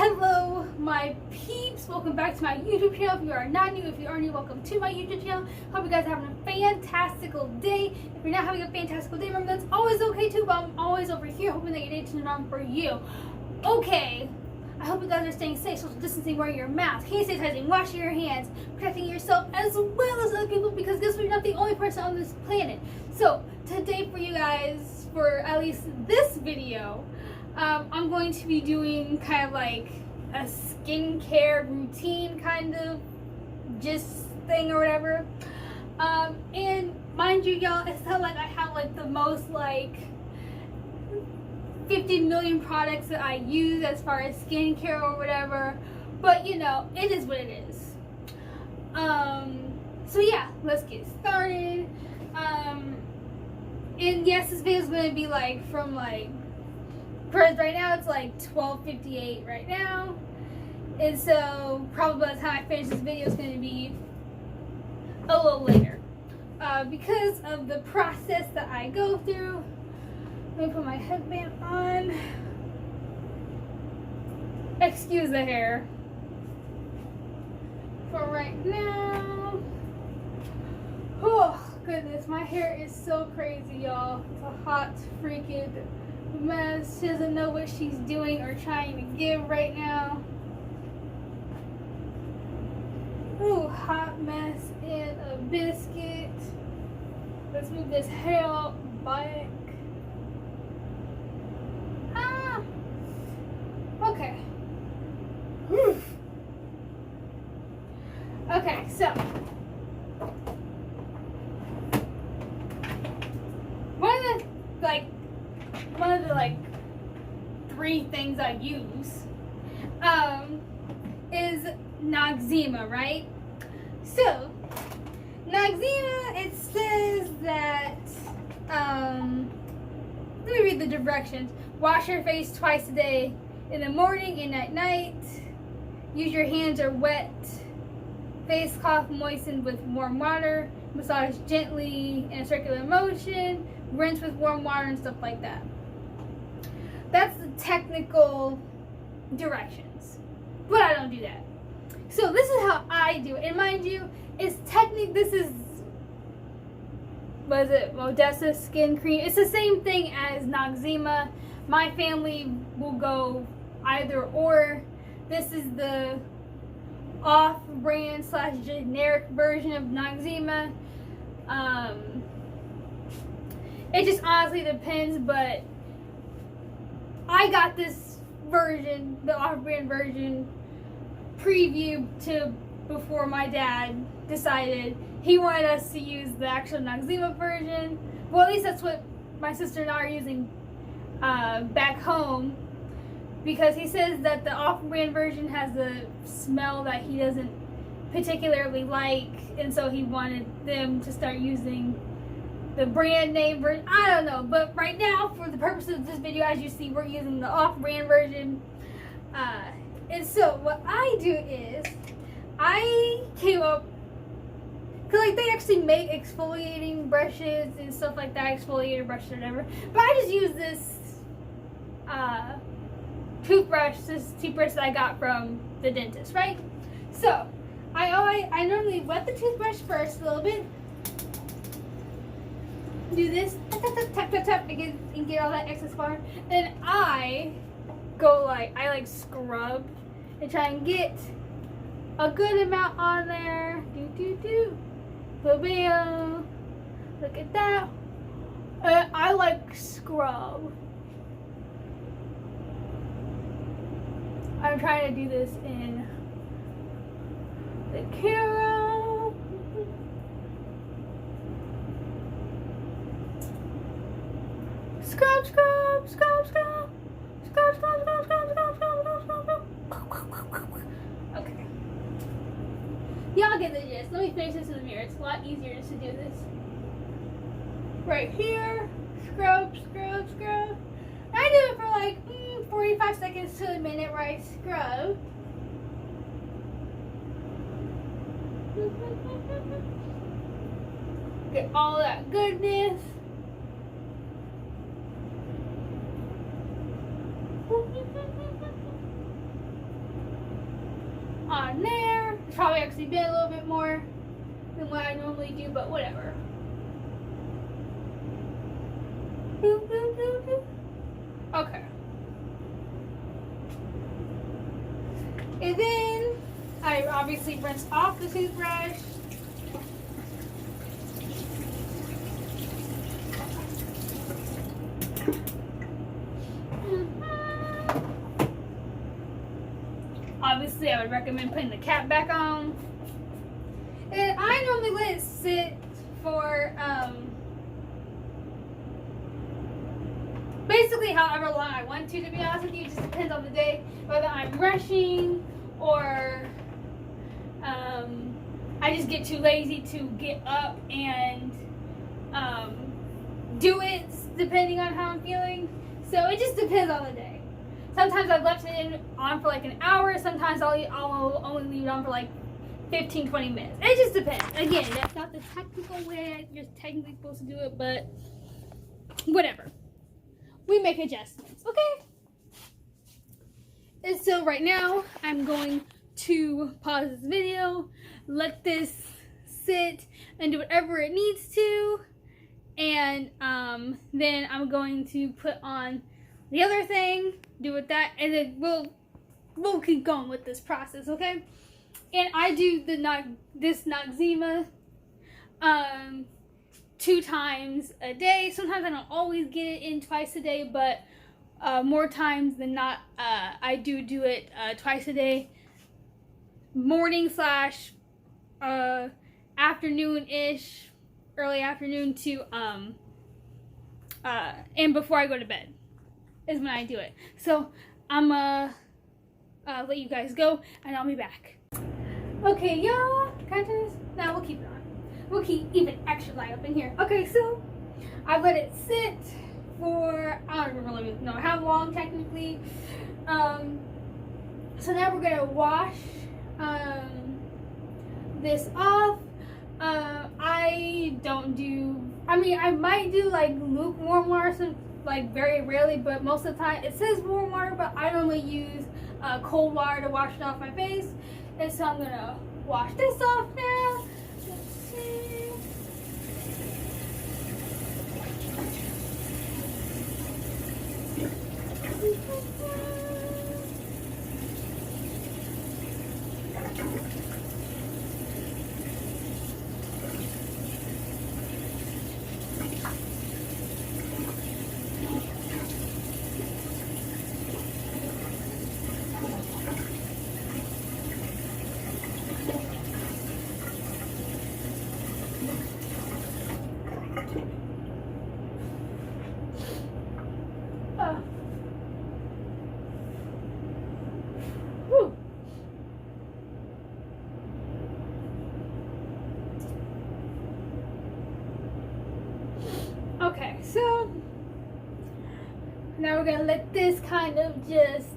Hello my peeps, welcome back to my YouTube channel. If you are not new, if you are new, welcome to my YouTube channel. Hope you guys are having a fantastical day. If you're not having a fantastical day, remember that's always okay too, but I'm always over here hoping that your day turns around for you. Okay, I hope you guys are staying safe, social distancing, wearing your mask, hand sanitizing, washing your hands, protecting yourself as well as other people, because guess what, you're not the only person on this planet. So today for you guys, for at least this video, I'm going to be doing kind of like a skincare routine kind of just thing or whatever. And mind you, y'all, it's not like I have like the most like 50 million products that I use as far as skincare or whatever, but you know, it is what it is. So yeah, let's get started. And yes, this video is going to be like from like, because right now it's like 12:58 right now, and so probably by the time I finish this video it's going to be a little later, because of the process that I go through. Let me put my headband on. Excuse the hair for right now. Oh goodness, my hair is so crazy, y'all. It's a hot freaking mess. She doesn't know what she's doing or trying to give right now. Ooh, hot mess and a biscuit. Let's move this hair back. Okay. Whew. Okay, so one of the three things I use is Noxzema, right? So Noxzema, it says that let me read the directions. Wash your face twice a day, in the morning and at night. Use your hands or wet face cloth moistened with warm water. Massage gently in a circular motion. Rinse with warm water and stuff like that. That's the technical directions, but I don't do that. So this is how I do it. And mind you, this is, what is it, Modessa Skin Cream. It's the same thing as Noxzema. My family will go either or. This is the off-brand / generic version of Noxzema. It just honestly depends, but I got this version, the off-brand version, preview to before my dad decided he wanted us to use the actual Noxzema version. Well, at least that's what my sister and I are using back home, because he says that the off-brand version has a smell that he doesn't particularly like, and so he wanted them to start using the brand name version. I don't know, but right now, for the purposes of this video, as you see, we're using the off-brand version. And so what I do is I came up, because they actually make exfoliating brushes and stuff like that, exfoliator brushes or whatever, but I just use this this toothbrush that I got from the dentist, right? So I normally wet the toothbrush first a little bit, do this, tap, tap, tap, and get all that excess water. Then I go I scrub and try and get a good amount on there. Bam. Look at that. I scrub. I'm trying to do this in the camera. Scrub, scrub, scrub, scrub. Scrub, scrub, scrub, scrub, scrub, scrub, scrub, scrub. Okay. Y'all get the gist. Let me finish this in the mirror. It's a lot easier just to do this. Right here. Scrub, scrub, scrub. I do it for 45 seconds to a minute where I scrub. Get all that goodness. It's probably actually been a little bit more than what I normally do, but whatever. Okay. And then I obviously rinse off the toothbrush. Obviously, I would recommend putting the cap back on. And I normally let it sit for basically however long I want to be honest with you. It just depends on the day, whether I'm rushing or I just get too lazy to get up and do it, depending on how I'm feeling. So it just depends on the day. Sometimes I've left it on for like an hour. Sometimes I'll only leave it on for like 15-20 minutes. It just depends. Again, that's not the technical way you're technically supposed to do it, but whatever. We make adjustments, okay? And so right now, I'm going to pause this video, let this sit and do whatever it needs to, and then I'm going to put on the other thing, do with that, and then we'll keep going with this process, okay? And I do this Noxzema 2 times a day. Sometimes I don't always get it in twice a day, but more times than not, I do it twice a day. Morning slash afternoon-ish, early afternoon to and before I go to bed is when I do it. So I'm let you guys go, and I'll be back. Okay, y'all, can I turn this? No, we'll keep it on. We'll keep even extra light up in here. Okay, so I let it sit for, I don't really know how long technically. So now we're gonna wash this off. I might do like lukewarm water, so like very rarely, but most of the time it says warm water, but I normally use cold water to wash it off my face. And so I'm gonna wash this off now. Let's see. Okay, so now we're gonna let this kind of just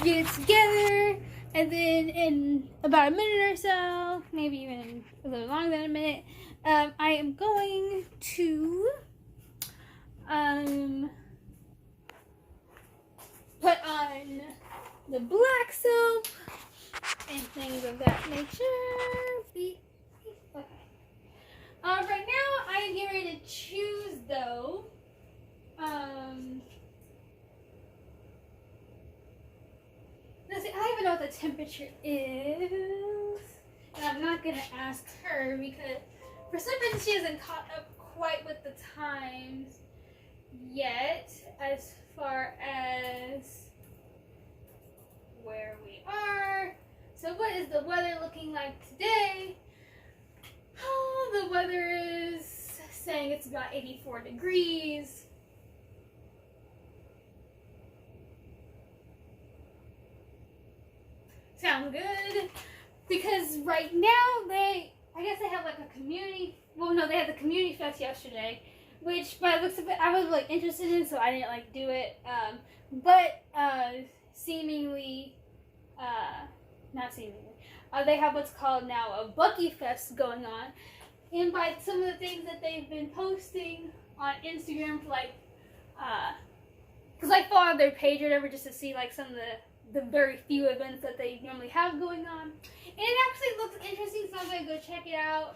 get it together, and then in about a minute or so, maybe even a little longer than a minute, I am going to put on the black soap and things of that nature. Okay. Right now, I'm getting ready to choose though. Let's see, I don't even know what the temperature is. And I'm not gonna ask her because for some reason she hasn't caught up quite with the times yet as far as where we are. So what is the weather looking like today? Oh, the weather is saying it's about 84 degrees. Sounds good. Because right now I guess they have like a community, well no, they had the community fest yesterday, which by the looks of it, I was like interested in, so I didn't like do it. But seemingly, not seemingly, they have what's called now a Bucky Fest going on. And by some of the things that they've been posting on Instagram for like because I follow their page or whatever just to see like some of the very few events that they normally have going on. And it actually looks interesting, so I'm gonna go check it out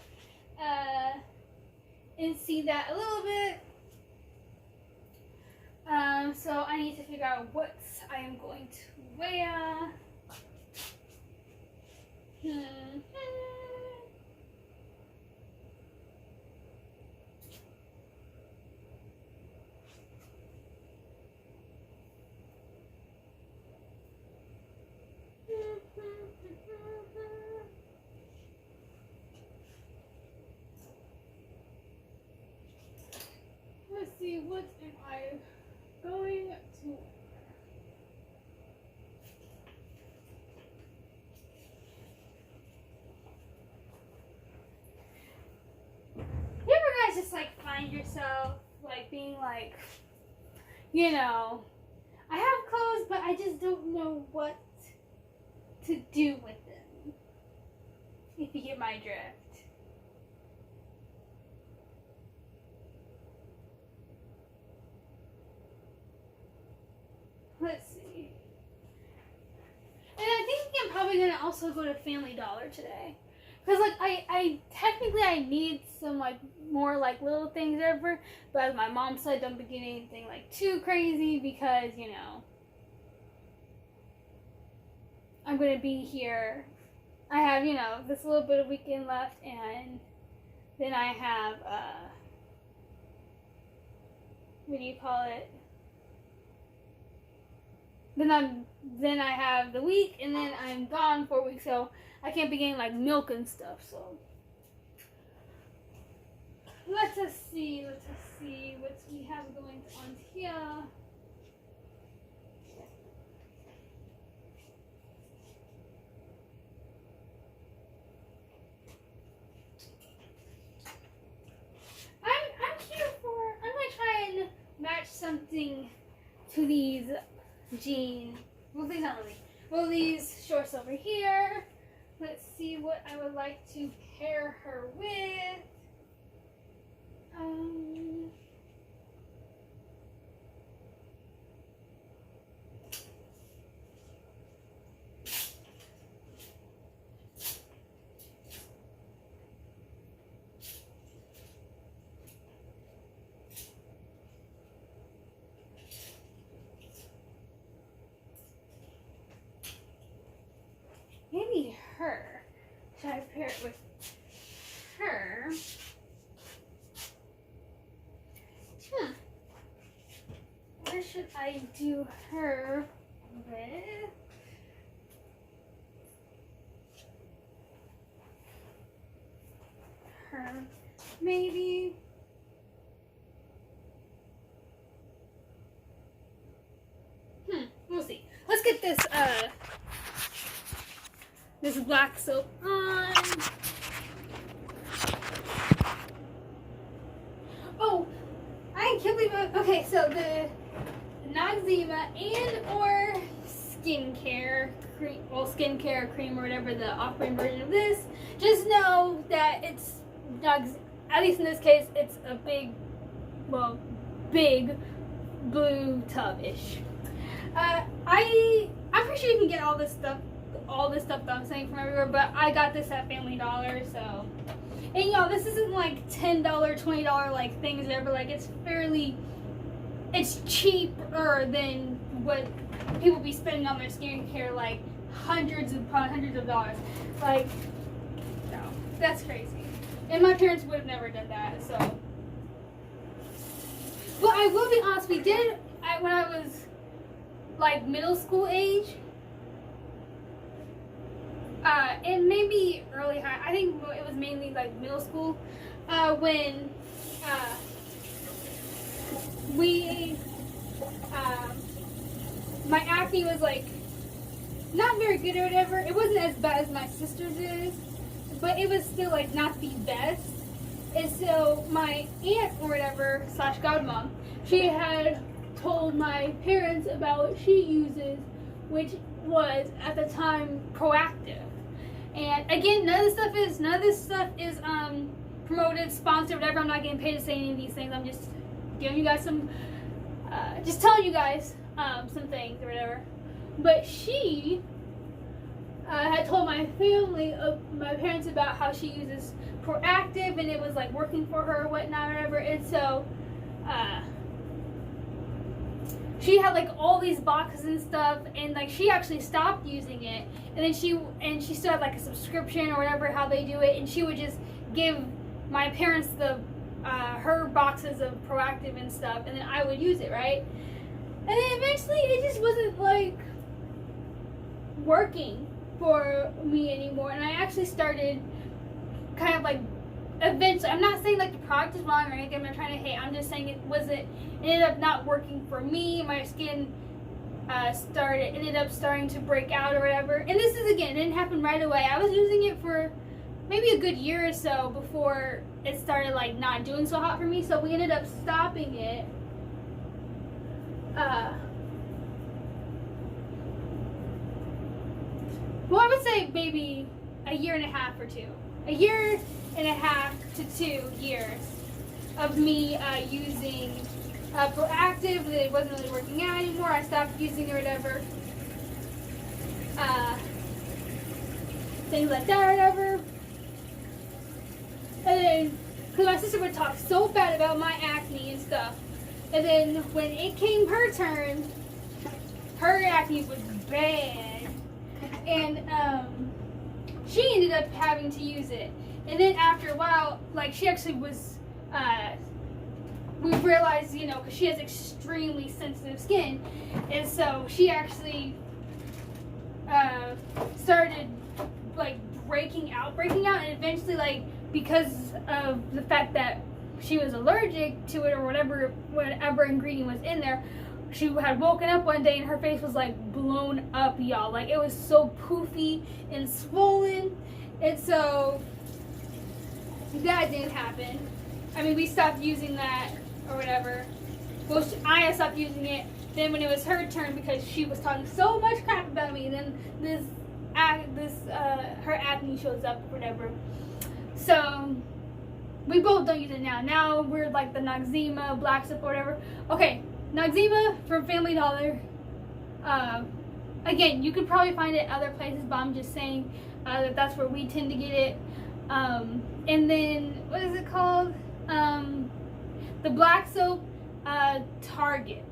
and see that a little bit. So I need to figure out what I am going to wear. Let's see, what am I going to wear? You ever guys just like find yourself like being like, you know, I have clothes but I just don't know what to do with them, if you get my drift. Let's see. And I think I'm probably gonna also go to Family Dollar today. Cause like I technically I need some like more like little things ever, but as my mom said, don't be getting anything like too crazy because, you know, I'm gonna be here. I have, you know, this little bit of weekend left, and then I have what do you call it? Then I have the week, and then I'm gone for a week, so I can't be getting like milk and stuff. So let us see what we have going on here. I'm gonna try and match something to these jeans. Well, these not really. Well, these shorts over here. Let's see what I would like to pair her with. Maybe her. Should I pair it with her? Where should I do her with? Her, maybe. We'll see. Let's get this this black soap on. Oh, I can't believe it. Okay, so the Noxzema and or skincare cream, well, skincare cream or whatever, the off-brand version of this. Just know that it's at least in this case, it's a big blue tub-ish. I'm pretty sure you can get all this stuff that I'm saying from everywhere, but I got this at Family Dollar, so. And y'all, this isn't like $10, $20 like things ever. Like it's cheaper than what people be spending on their skincare, like hundreds of dollars. Like, no, that's crazy. And my parents would have never done that, so. But I will be honest, we did, when I was like middle school age, and maybe early high, I think it was mainly like middle school, when my acne was like not very good or whatever. It wasn't as bad as my sister's is, but it was still like not the best. And so my aunt or whatever / godmom, she had told my parents about what she uses, which was at the time Proactive. And again, none of this stuff is promoted, sponsored, whatever. I'm not getting paid to say any of these things. I'm just giving you guys some just telling you guys some things or whatever. But she had told my family, my parents, about how she uses Proactiv and it was like working for her or whatnot or whatever. And so she had like all these boxes and stuff, and like she actually stopped using it, and then she still had like a subscription or whatever, how they do it, and she would just give my parents the her boxes of Proactiv and stuff, and then I would use it, right? And then eventually it just wasn't like working for me anymore, and I actually started kind of like eventually, I'm not saying like the product is wrong or anything, I'm not trying to hate, I'm just saying it ended up not working for me. My skin ended up starting to break out or whatever. And this is, again, it didn't happen right away. I was using it for maybe a good year or so before it started like not doing so hot for me, so we ended up stopping it. Well, I would say maybe a year and a half or two. A year and a half to 2 years of me using Proactiv. That it wasn't really working out anymore. I stopped using it or whatever. Things like that or whatever. And then, because my sister would talk so bad about my acne and stuff. And then when it came her turn, her acne was bad. And she ended up having to use it. And then after a while, like, she actually was, we realized, you know, because she has extremely sensitive skin. And so she actually started, like, breaking out. And eventually, like, because of the fact that she was allergic to it or whatever ingredient was in there, she had woken up one day and her face was like blown up, y'all. Like, it was so poofy and swollen. And so that didn't happen. I mean, we stopped using that or whatever. Well, I stopped using it. Then when it was her turn, because she was talking so much crap about me, then her acne shows up or whatever. So we both don't use it now. Now we're like the Noxzema, Black Soap, or whatever. Okay, Noxzema from Family Dollar. Again, you could probably find it other places, but I'm just saying that that's where we tend to get it. And then, what is it called? The Black Soap, Target.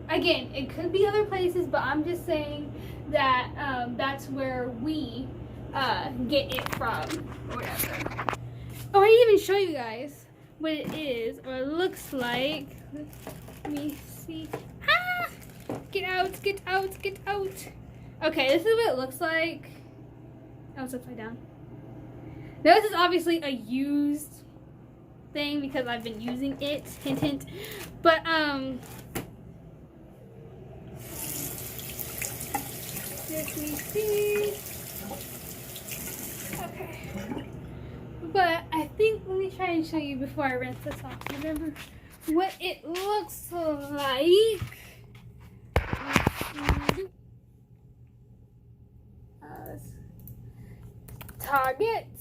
Again, it could be other places, but I'm just saying that that's where we get it from, or whatever. Oh, I didn't even show you guys what it is, or it looks like. Let me see. Ah! Get out, get out, get out. Okay, this is what it looks like. Oh, it's upside down. Now, this is obviously a used thing because I've been using it. Hint, hint. But, let me see. Okay. But I think, let me try and show you before I rinse this off. Remember what it looks like. Target.com.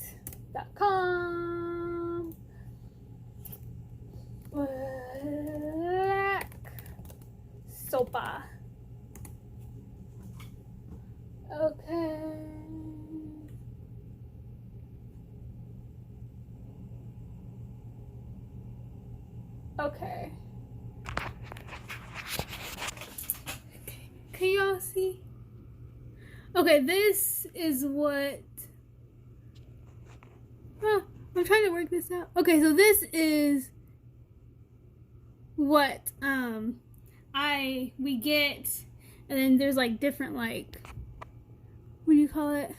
Black Sopa. Okay. Okay. Can y'all see? Okay, this is what... I'm trying to work this out. Okay, so this is what we get, and then there's like different, like, what do you call it?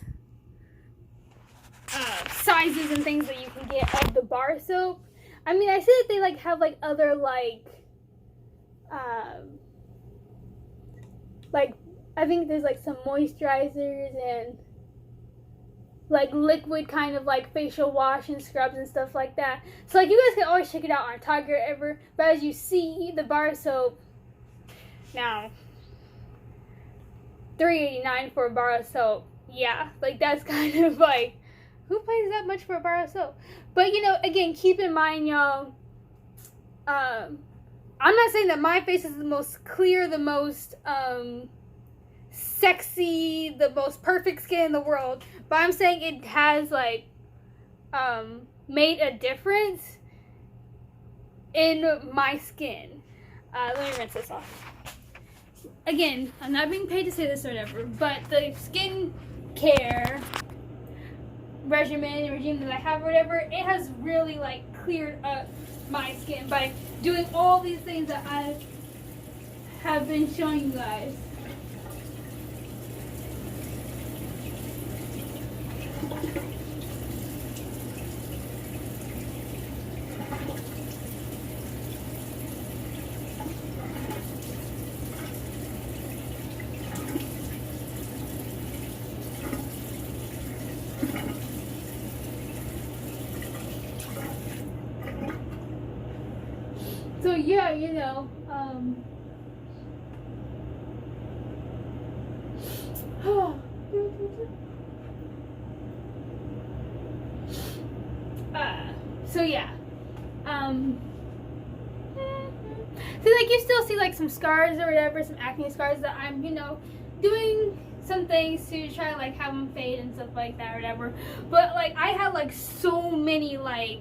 Sizes and things that you can get of the bar soap. I mean, I see that they like have like other like I think there's like some moisturizers and like liquid kind of like facial wash and scrubs and stuff like that. So like you guys can always check it out on Target or whatever. But as you see, the bar soap now $3.89 for a bar of soap. Yeah, like that's kind of like, who pays that much for a bar of soap? But you know, again, keep in mind, y'all, I'm not saying that my face is the most clear, the most sexy, the most perfect skin in the world, but I'm saying it has like made a difference in my skin. Let me rinse this off. Again, I'm not being paid to say this or whatever, but the skin care regime that I have or whatever, it has really like cleared up my skin by doing all these things that I have been showing you guys. So yeah, you know, so yeah, so like you still see like some scars or whatever, some acne scars that I'm, you know, doing some things to try to like have them fade and stuff like that or whatever. But like I had like so many like,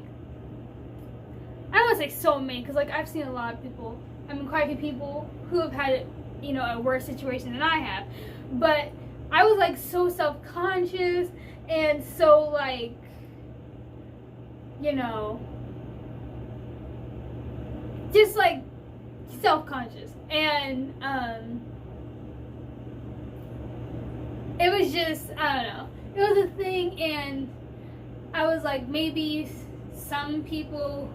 I don't want to say so many, because like I've seen a lot of people, I mean quite a few people who have had, you know, a worse situation than I have. But I was like so self-conscious and so like, you know, just like self-conscious, and it was just, I don't know, it was a thing. And I was like, maybe some people,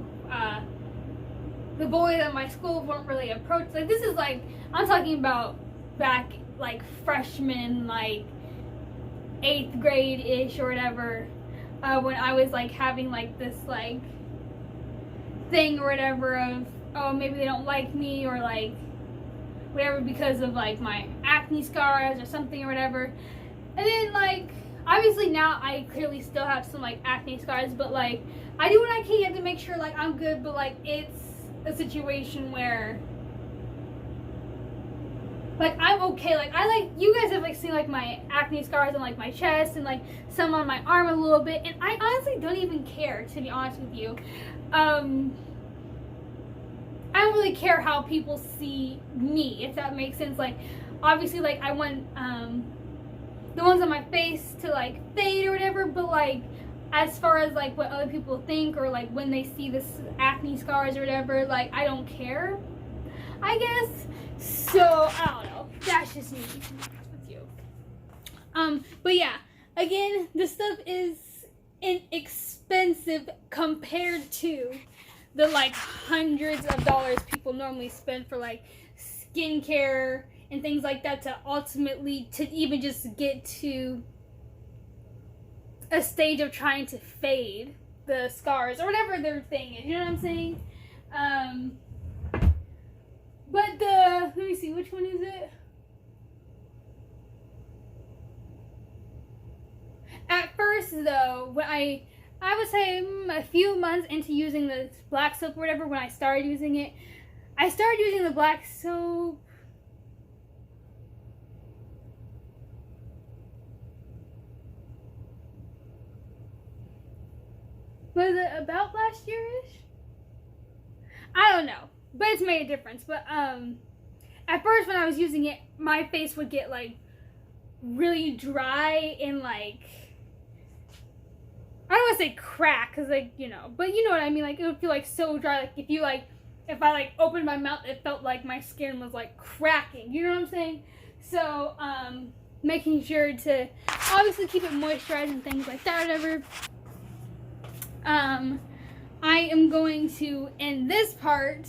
the boys at my school weren't really approached. Like this is like, I'm talking about back like freshman, like 8th grade ish or whatever, when I was like having like this like thing or whatever of, oh, maybe they don't like me or like whatever because of like my acne scars or something or whatever. And then like obviously now I clearly still have some like acne scars, but like I do what I can to make sure like I'm good. But like it's a situation where like I'm okay. Like I like, you guys have like seen like my acne scars on like my chest and like some on my arm a little bit, and I honestly don't even care, to be honest with you. I don't really care how people see me, if that makes sense. Like obviously like I want the ones on my face to like fade or whatever, but like as far as like what other people think or like when they see this acne scars or whatever, like I don't care, I guess. So I don't know, that's just me with you. But yeah, again, this stuff is inexpensive compared to the like hundreds of dollars people normally spend for like skincare and things like that, to ultimately to even just get to a stage of trying to fade the scars or whatever their thing is, you know what I'm saying? But let me see, which one is it? At first though, when I would say a few months into using the black soap or whatever, when I started using it, I started using the black soap was it about last year-ish? I don't know, but it's made a difference. But at first when I was using it, my face would get like really dry and like, I don't want to say crack, because like, you know, but you know what I mean, like it would feel like so dry, like if I like opened my mouth, it felt like my skin was like cracking, you know what I'm saying? So making sure to obviously keep it moisturized and things like that, whatever. I am going to end this part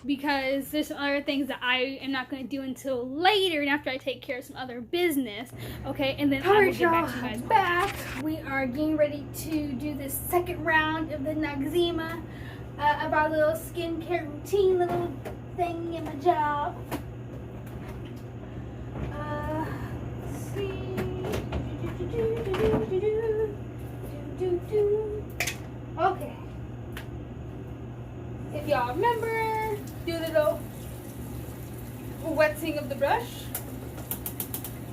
because there's some other things that I am not going to do until later and after I take care of some other business. Okay, and then I will get back to you guys. Back. We are getting ready to do the second round of the Noxzema of our little skincare routine, little thing in my job. Let's see. Okay. If y'all remember, wetting of the brush.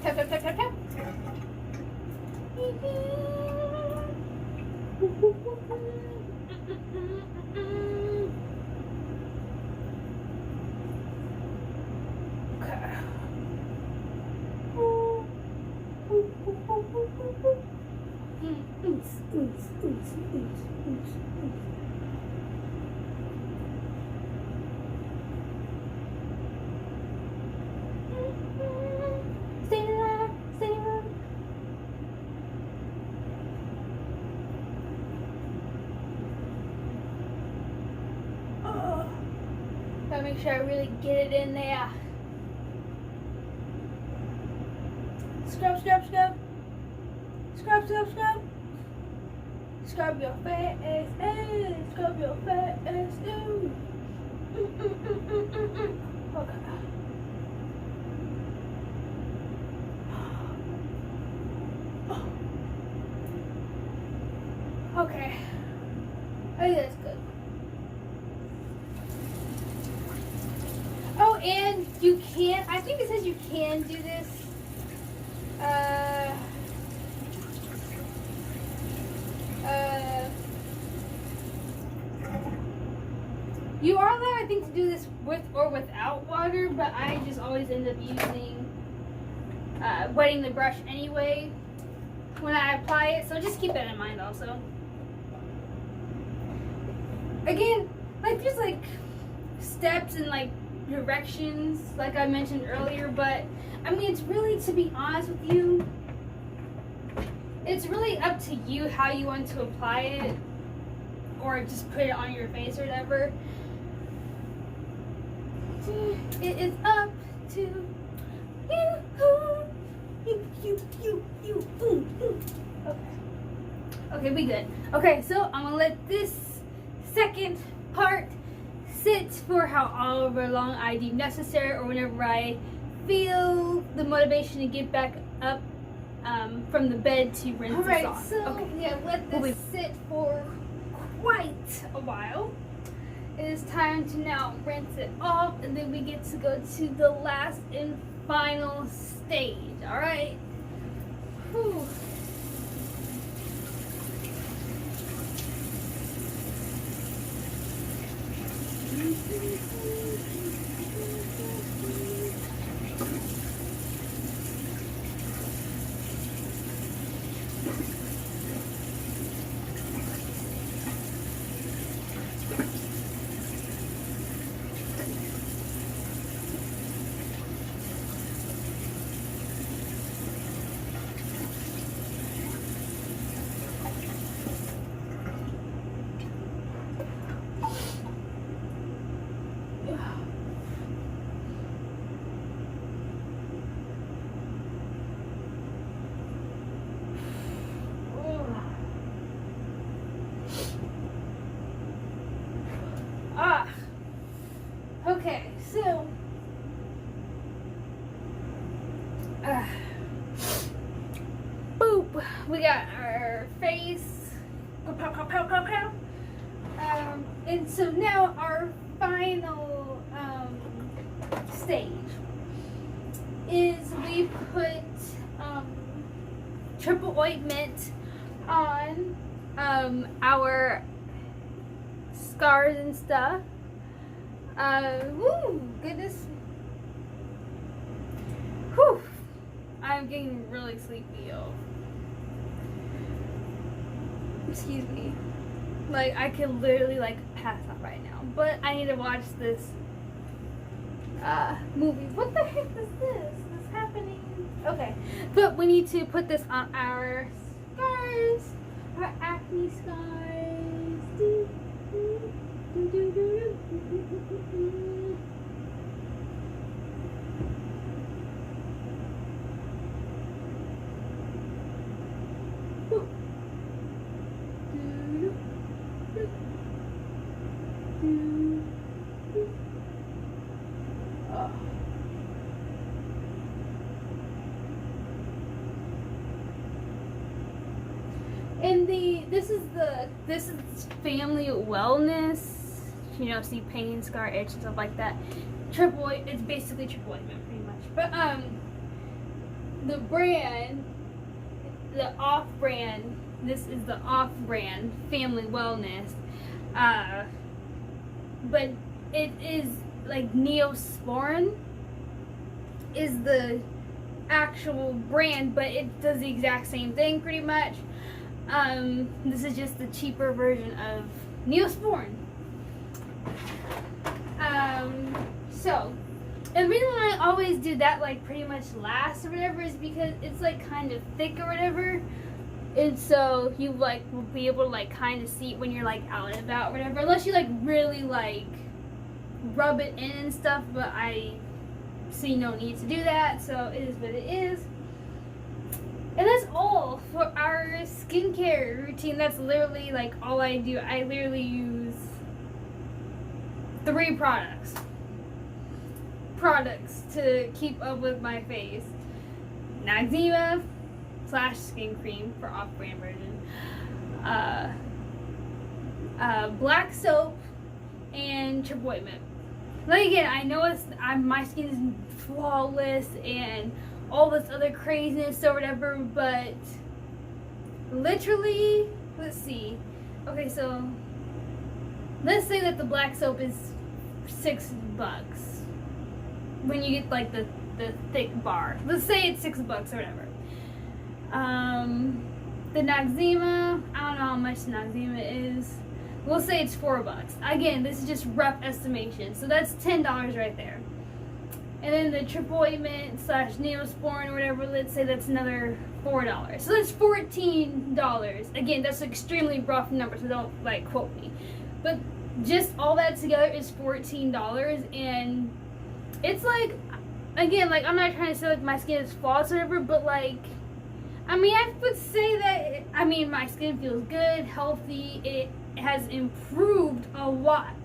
Tap, tap, tap, tap, tap. Gotta make sure I really get it in there. Scrub, scrub, scrub. Scrub, scrub, scrub. Scrub your fat ass, scrub your fat ass, Okay. Okay. I think that's good. Oh, and you can, I think it says you can do this. You are allowed, I think, to do this with or without water, but I just always end up using, wetting the brush anyway when I apply it, so just keep that in mind also. Again, like, there's like steps and like directions, like I mentioned earlier, but I mean, it's really, to be honest with you, it's really up to you how you want to apply it, or just put it on your face or whatever. It is up to you. Okay. Okay, we good. Okay, so I'm gonna let this second part sit for however long I deem necessary, or whenever I feel the motivation to get back up from the bed to rinse this Alright, off. so Okay. yeah, let this sit for Quite a while. It is time to now rinse it off, and then we get to go to the last and final stage. All right. Whew. Okay, so boop, we got our face, pow, pow, pow, pow, pow. And so now our final stage is we put triple ointment on our scars and stuff. Woo, goodness. Whew. I'm getting really sleepy, yo. Excuse me. Like, I could literally, like, pass out right now. But I need to watch this movie. What the heck is this? What's happening? Okay. But we need to put this on our scars. Our acne scars. Do, do, do, do, do, do. And this is family wellness you know, see pain, scar, itch, and stuff like that. It's basically triple ointment pretty much. But the brand, the off-brand, this is the off-brand Family Wellness. But it is like Neosporin is the actual brand, but it does the exact same thing pretty much. This is just the cheaper version of Neosporin. So, and the reason why I always do that like pretty much last or whatever is because it's like kind of thick or whatever, and so you like will be able to like kind of see it when you're like out and about or whatever, unless you like really like rub it in and stuff, but I see no need to do that, so it is what it is. And that's all for our skincare routine. That's literally like all I do. I literally use 3 products to keep up with my face. Noxzema / skin cream for off-brand version, black soap, and triple ointment. Like again, I know my skin is flawless and all this other craziness or whatever, but literally, let's see. Okay, so let's say that the black soap is $6 when you get like the thick bar. Let's say it's $6 or whatever. The Noxzema, I don't know how much Noxzema is. We'll say it's $4. Again, this is just rough estimation, so that's $10 right there. And then the triple ointment / Neosporin or whatever, let's say that's another $4. So that's $14. Again, that's an extremely rough number, so don't like quote me. But just all that together is $14, and it's like, again, like I'm not trying to say like my skin is flawless or whatever, but like, I mean, I would say that, I mean, my skin feels good, healthy, it has improved a lot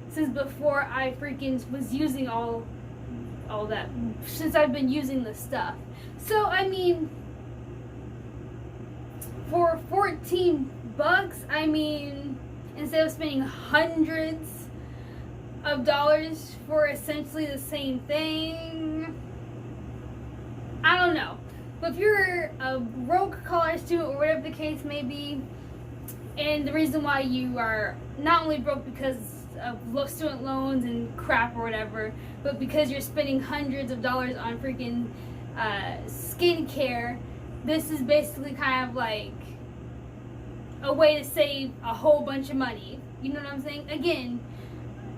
since before I freaking was using all that, since I've been using this stuff. So I mean, for $14, I mean, instead of spending hundreds of dollars for essentially the same thing, I don't know. But if you're a broke college student or whatever the case may be, and the reason why you are not only broke because of student loans and crap or whatever, but because you're spending hundreds of dollars on freaking skincare, this is basically kind of like a way to save a whole bunch of money. You know what I'm saying? Again,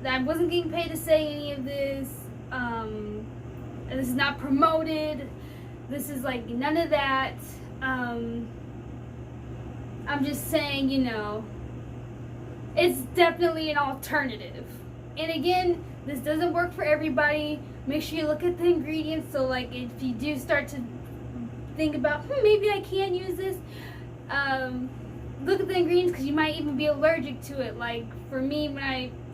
I wasn't getting paid to say any of this. This is not promoted. This is like none of that. I'm just saying, you know, it's definitely an alternative. And again, this doesn't work for everybody. Make sure you look at the ingredients. So like if you do start to think about, maybe I can use this, look at the ingredients, because you might even be allergic to it. Like for me,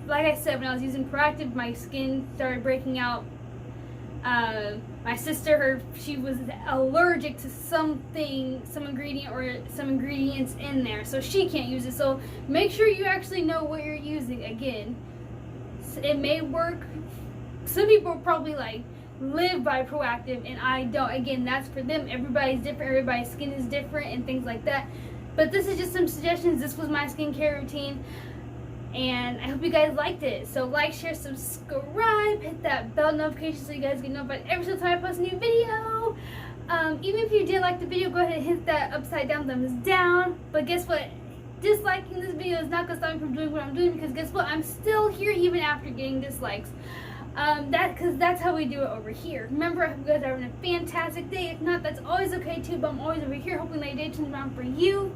like I said, when I was using Proactiv, my skin started breaking out. My sister, she was allergic to some ingredient or some ingredients in there, so she can't use it. So make sure you actually know what you're using. Again, it may work. Some people probably like live by Proactiv, and I don't. Again, that's for them. Everybody's different. Everybody's skin is different and things like that. But this is just some suggestions. This was my skincare routine, and I hope you guys liked it. So like, share, subscribe, hit that bell notification so you guys get notified every single time I post a new video. Even if you did like the video, go ahead and hit that upside down thumbs down. But guess what? Disliking this video is not going to stop me from doing what I'm doing, because guess what? I'm still here even after getting dislikes. Because that's how we do it over here. Remember, I hope you guys are having a fantastic day. If not, that's always okay too, but I'm always over here hoping that day turns around for you.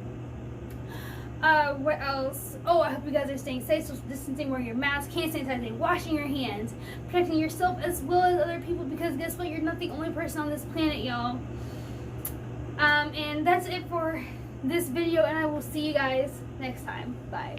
What else? Oh, I hope you guys are staying safe, social distancing, wearing your mask, hand sanitizing, washing your hands, protecting yourself as well as other people, because guess what? You're not the only person on this planet, y'all. And that's it for this video, and I will see you guys next time. Bye.